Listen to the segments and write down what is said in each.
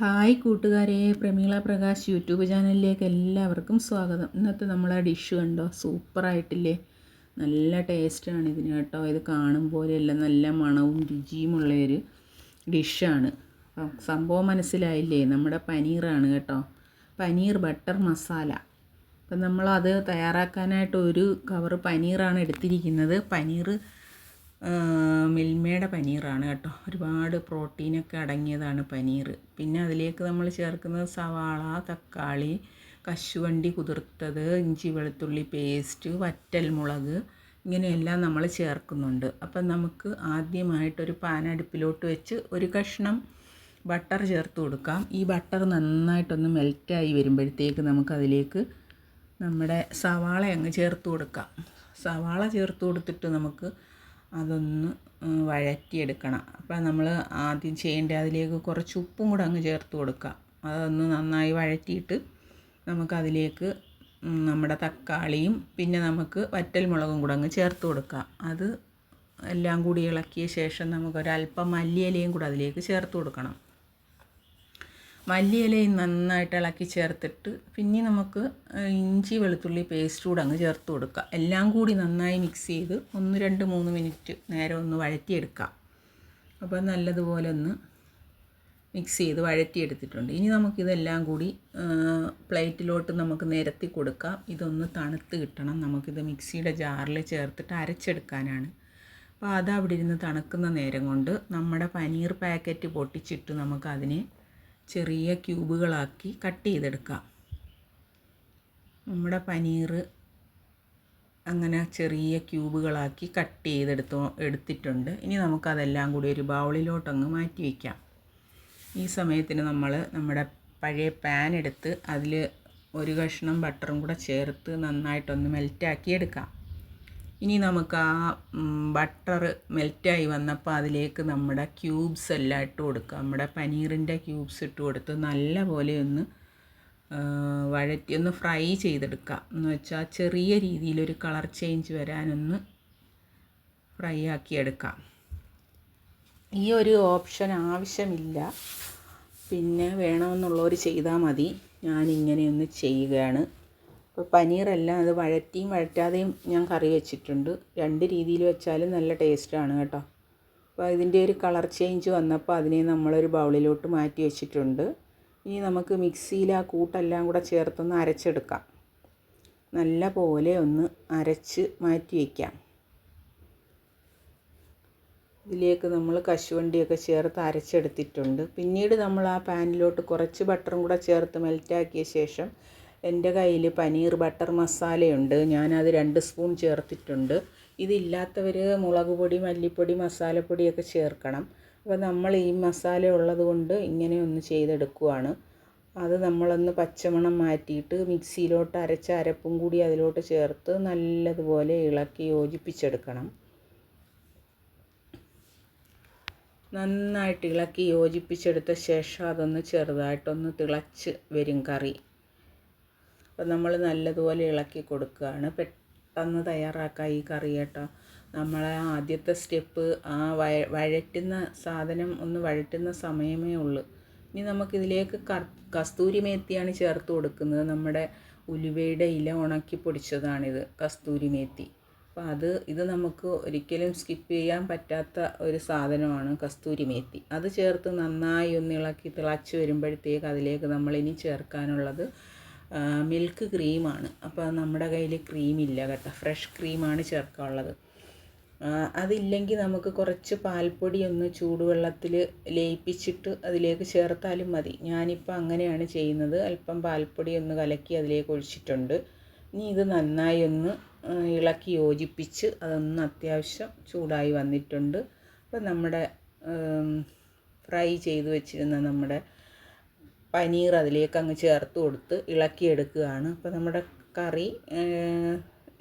Hi കൂട്ടുകാരെ, Prameela Prakash YouTube ചാനലിലേക്ക് എല്ലാവർക്കും സ്വാഗതം. ഇന്നത്തെ നമ്മളെ ഡിഷ് കണ്ടോ, സൂപ്പറായിട്ടില്ലേ? നല്ല ടേസ്റ്റാണ് ഇതിന് കേട്ടോ. ഇത് കാണും പോലെയല്ല, നല്ല മണവും രുചിയുമുള്ളൊരു ഡിഷാണ്. അപ്പം സംഭവം മനസ്സിലായില്ലേ? നമ്മുടെ പനീറാണ് കേട്ടോ, പനീർ ബട്ടർ മസാല. അപ്പം നമ്മളത് തയ്യാറാക്കാനായിട്ട് ഒരു കവറ് പനീറാണ് എടുത്തിരിക്കുന്നത്. പനീർ മിൽമയുടെ പനീറാണ് കേട്ടോ. ഒരുപാട് പ്രോട്ടീനൊക്കെ അടങ്ങിയതാണ് പനീർ. പിന്നെ അതിലേക്ക് നമ്മൾ ചേർക്കുന്നത് സവാള, തക്കാളി, കശുവണ്ടി കുതിർത്തത്, ഇഞ്ചി വെളുത്തുള്ളി പേസ്റ്റ്, വറ്റൽമുളക്, ഇങ്ങനെയെല്ലാം നമ്മൾ ചേർക്കുന്നുണ്ട്. അപ്പം നമുക്ക് ആദ്യമായിട്ടൊരു പാൻ അടുപ്പിലോട്ട് വെച്ച് ഒരു കഷ്ണം ബട്ടർ ചേർത്ത് കൊടുക്കാം. ഈ ബട്ടർ നന്നായിട്ടൊന്ന് മെൽറ്റായി വരുമ്പോഴത്തേക്ക് നമുക്കതിലേക്ക് നമ്മുടെ സവാള അങ്ങ് ചേർത്ത് കൊടുക്കാം. സവാള ചേർത്ത് കൊടുത്തിട്ട് നമുക്ക് അതൊന്ന് വഴറ്റിയെടുക്കണം. അപ്പോൾ നമ്മൾ ആദ്യം ചെയ്യേണ്ടത് അതിലേക്ക് കുറച്ച് ഉപ്പും കൂടെ അങ്ങ് ചേർത്ത് കൊടുക്കാം. അതൊന്ന് നന്നായി വഴറ്റിയിട്ട് നമുക്കതിലേക്ക് നമ്മുടെ തക്കാളിയും പിന്നെ നമുക്ക് വറ്റൽമുളകും കൂടെ അങ്ങ് ചേർത്ത് കൊടുക്കാം. അത് എല്ലാം കൂടി ഇളക്കിയ ശേഷം നമുക്കൊരല്പം മല്ലിയിലയും കൂടെ അതിലേക്ക് ചേർത്ത് കൊടുക്കണം. മല്ലിയിലയും നന്നായിട്ട് ഇളക്കി ചേർത്തിട്ട് പിന്നെ നമുക്ക് ഇഞ്ചി വെളുത്തുള്ളി പേസ്റ്റ് കൂടെ അങ്ങ് ചേർത്ത് കൊടുക്കുക. എല്ലാം കൂടി നന്നായി മിക്സ് ചെയ്ത് 1-2-3 മിനിറ്റ് നേരം ഒന്ന് വഴറ്റിയെടുക്കാം. അപ്പോൾ നല്ലതുപോലെ ഒന്ന് മിക്സ് ചെയ്ത് വഴറ്റിയെടുത്തിട്ടുണ്ട്. ഇനി നമുക്കിതെല്ലാം കൂടി പ്ലേറ്റിലോട്ട് നമുക്ക് നിരത്തി കൊടുക്കാം. ഇതൊന്ന് തണുത്ത് കിട്ടണം. നമുക്കിത് മിക്സിയുടെ ജാറിൽ ചേർത്തിട്ട് അരച്ചെടുക്കാനാണ്. അപ്പോൾ അത് അവിടെ ഇരുന്ന് തണുക്കുന്ന നേരം കൊണ്ട് നമ്മുടെ പനീർ പാക്കറ്റ് പൊട്ടിച്ചിട്ട് നമുക്കതിനെ ചെറിയ ക്യൂബുകളാക്കി കട്ട് ചെയ്തെടുക്കാം. നമ്മുടെ പനീർ അങ്ങനെ ചെറിയ ക്യൂബുകളാക്കി കട്ട് എടുത്തിട്ടുണ്ട്. ഇനി നമുക്കതെല്ലാം കൂടി ഒരു ബൗളിലോട്ടങ്ങ് മാറ്റി വയ്ക്കാം. ഈ സമയത്തിന് നമ്മൾ നമ്മുടെ പഴയ പാൻ എടുത്ത് അതിൽ ഒരു കഷ്ണം ബട്ടറും കൂടെ ചേർത്ത് നന്നായിട്ടൊന്ന് മെൽറ്റാക്കി എടുക്കാം. ഇനി നമുക്ക് ആ ബട്ടർ മെൽറ്റായി വന്നപ്പോൾ അതിലേക്ക് നമ്മുടെ ക്യൂബ്സ് എല്ലാം ഇട്ട് കൊടുക്കുക. നമ്മുടെ പനീറിൻ്റെ ക്യൂബ്സ് ഇട്ട് കൊടുത്ത് നല്ലപോലെ ഒന്ന് ഒന്ന് ഫ്രൈ ചെയ്തെടുക്കുക. എന്ന് വെച്ചാൽ ചെറിയ രീതിയിലൊരു കളർ ചേഞ്ച് വരാനൊന്ന് ഫ്രൈ ആക്കിയെടുക്കാം. ഈ ഒരു ഓപ്ഷൻ ആവശ്യമില്ല, പിന്നെ വേണമെന്നുള്ളവർ ചെയ്താൽ മതി. ഞാനിങ്ങനെയൊന്ന് ചെയ്യുകയാണ്. ഇപ്പോൾ പനീറെല്ലാം അത് വഴറ്റിയും വഴറ്റാതെയും ഞാൻ കറി വെച്ചിട്ടുണ്ട്. 2 രീതിയിൽ വെച്ചാലും നല്ല ടേസ്റ്റാണ് കേട്ടോ. അപ്പോൾ ഇതിൻ്റെ ഒരു കളർ ചേഞ്ച് വന്നപ്പോൾ അതിനെ നമ്മളൊരു ബൗളിലോട്ട് മാറ്റി വെച്ചിട്ടുണ്ട്. ഇനി നമുക്ക് മിക്സിയിൽ ആ കൂട്ടെല്ലാം കൂടെ ചേർത്തൊന്ന് അരച്ചെടുക്കാം. നല്ല പോലെ ഒന്ന് അരച്ച് മാറ്റി വയ്ക്കാം. ഇതിലേക്ക് നമ്മൾ കശുവണ്ടിയൊക്കെ ചേർത്ത് അരച്ചെടുത്തിട്ടുണ്ട്. പിന്നീട് നമ്മൾ ആ പാനിലോട്ട് കുറച്ച് ബട്ടറും കൂടെ ചേർത്ത് മെൽറ്റാക്കിയ ശേഷം എൻ്റെ കയ്യിൽ പനീർ ബട്ടർ മസാലയുണ്ട്. ഞാനത് 2 സ്പൂൺ ചേർത്തിട്ടുണ്ട്. ഇതില്ലാത്തവർ മുളക് പൊടി, മല്ലിപ്പൊടി, മസാലപ്പൊടിയൊക്കെ ചേർക്കണം. അപ്പോൾ നമ്മൾ ഈ മസാല ഉള്ളത് കൊണ്ട് ഇങ്ങനെ ഒന്ന് ചെയ്തെടുക്കുവാണ്. അത് നമ്മളൊന്ന് പച്ചമണം മാറ്റിയിട്ട് മിക്സിയിലോട്ട് അരച്ച അരപ്പും കൂടി അതിലോട്ട് ചേർത്ത് നല്ലതുപോലെ ഇളക്കി യോജിപ്പിച്ചെടുക്കണം. നന്നായിട്ട് ഇളക്കി യോജിപ്പിച്ചെടുത്ത ശേഷം അതൊന്ന് ചെറുതായിട്ടൊന്ന് തിളച്ച് വരും കറി. അപ്പോൾ നമ്മൾ നല്ലതുപോലെ ഇളക്കി കൊടുക്കുകയാണ്. പെട്ടെന്ന് തയ്യാറാക്കാം ഈ കറി കേട്ടോ. നമ്മളെ ആദ്യത്തെ സ്റ്റെപ്പ് ആ വഴറ്റുന്ന സാധനം ഒന്ന് വഴറ്റുന്ന സമയമേ ഉള്ളൂ. ഇനി നമുക്കിതിലേക്ക് കസ്തൂരി മേത്തിയാണ് ചേർത്ത് കൊടുക്കുന്നത്. നമ്മുടെ ഉലുവയുടെ ഇല ഉണക്കി പൊടിച്ചതാണിത്, കസ്തൂരി മേത്തി. അപ്പോൾ ഇത് നമുക്ക് ഒരിക്കലും സ്കിപ്പ് ചെയ്യാൻ പറ്റാത്ത ഒരു സാധനമാണ് കസ്തൂരി മേത്തി. അത് ചേർത്ത് നന്നായി ഒന്ന് ഇളക്കി തിളച്ച് വരുമ്പോഴത്തേക്ക് അതിലേക്ക് നമ്മളിനി ചേർക്കാനുള്ളത് മിൽക്ക് ക്രീമാണ്. അപ്പോൾ നമ്മുടെ കയ്യിൽ ക്രീമില്ല കേട്ടോ, ഫ്രഷ് ക്രീമാണ് ചേർക്കാനുള്ളത്. അതില്ലെങ്കിൽ നമുക്ക് കുറച്ച് പാൽപ്പൊടി ഒന്ന് ചൂടുവെള്ളത്തിൽ ലയിപ്പിച്ചിട്ട് അതിലേക്ക് ചേർത്താലും മതി. ഞാനിപ്പോൾ അങ്ങനെയാണ് ചെയ്യുന്നത്. അല്പം പാൽപ്പൊടി ഒന്ന് കലക്കി അതിലേക്ക് ഒഴിച്ചിട്ടുണ്ട്. ഇനി ഇത് നന്നായി ഒന്ന് ഇളക്കി യോജിപ്പിച്ച് അതൊന്ന് അത്യാവശ്യം ചൂടായി വന്നിട്ടുണ്ട്. അപ്പോൾ നമ്മുടെ ഫ്രൈ ചെയ്ത് വെച്ചിരുന്ന നമ്മുടെ പനീർ അതിലേക്ക് അങ്ങ് ചേർത്ത് കൊടുത്ത് ഇളക്കിയെടുക്കുകയാണ്. അപ്പോൾ നമ്മുടെ കറി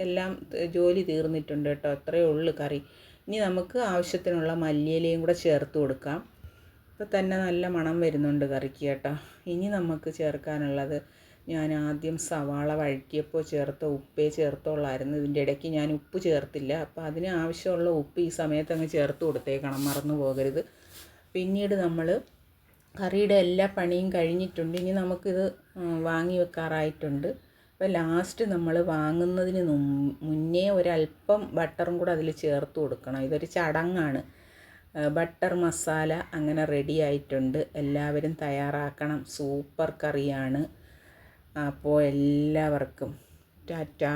എല്ലാം ജോലി തീർന്നിട്ടുണ്ട് കേട്ടോ. അത്രയേ ഉള്ളൂ കറി. ഇനി നമുക്ക് ആവശ്യത്തിനുള്ള മല്ലിയിലയും കൂടെ ചേർത്ത് കൊടുക്കാം. അപ്പോൾ തന്നെ നല്ല മണം വരുന്നുണ്ട് കറിക്ക് കേട്ടോ. ഇനി നമുക്ക് ചേർക്കാനുള്ളത്, ഞാൻ ആദ്യം സവാള വഴറ്റിയപ്പോൾ ചേർത്ത ഉപ്പേ ചേർത്തുള്ളായിരുന്നു. ഇതിൻ്റെ ഇടയ്ക്ക് ഞാൻ ഉപ്പ് ചേർത്തില്ല. അപ്പോൾ അതിന് ആവശ്യമുള്ള ഉപ്പ് ഈ സമയത്ത് അങ്ങ് ചേർത്ത് കൊടുത്തേക്കണം, മറന്നു പോകരുത്. പിന്നീട് നമ്മൾ കറിയുടെ എല്ലാ പണിയും കഴിഞ്ഞിട്ടുണ്ട്. ഇനി നമുക്കിത് വാങ്ങി വെക്കാറായിട്ടുണ്ട്. അപ്പോൾ ലാസ്റ്റ് നമ്മൾ വാങ്ങുന്നതിന് മുന്നേ ഒരല്പം ബട്ടറും കൂടെ അതിൽ ചേർത്ത് കൊടുക്കണം. ഇതൊരു ചടങ്ങാണ്. ബട്ടർ മസാല അങ്ങനെ റെഡി ആയിട്ടുണ്ട്. എല്ലാവരും തയ്യാറാക്കണം. സൂപ്പർ കറിയാണ്. അപ്പോൾ എല്ലാവർക്കും ടാറ്റാ.